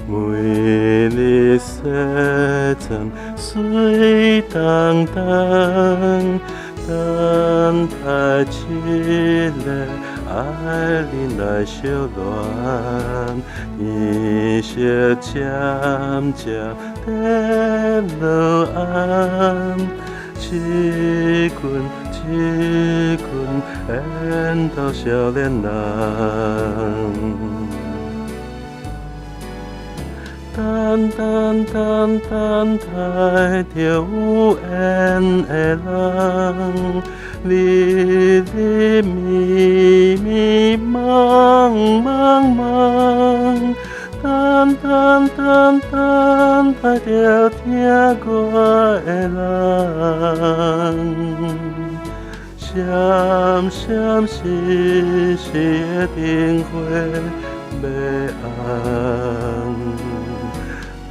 每日洗净水当当，等待一个爱人来烧暖，天色渐渐地落暗，一群一群缘投少年人。等待着有缘的人，日迷茫，等待着听歌的人，闪烁的灯火要红。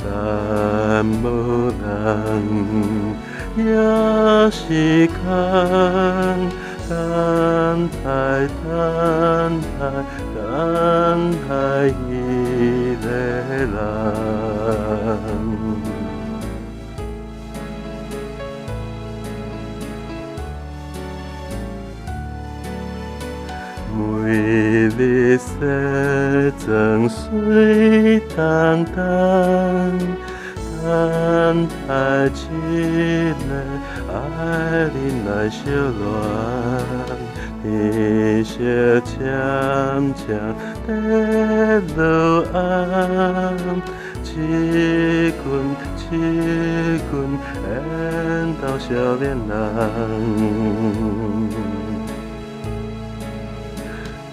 但无人也是空，等待伊个人。每日洗净水当当，等待一个爱人来烧暖，天色渐地落暗，一群缘投少年人。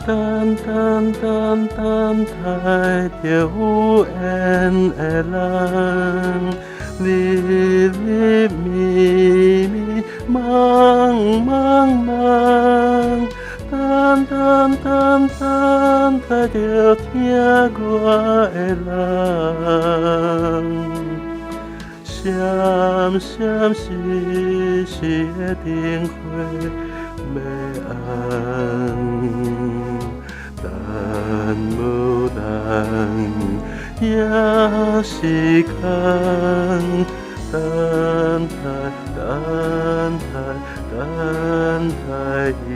等待着有缘的人，日迷茫，等待着听歌的人，闪烁的灯火要红。但无人也是空，等待伊。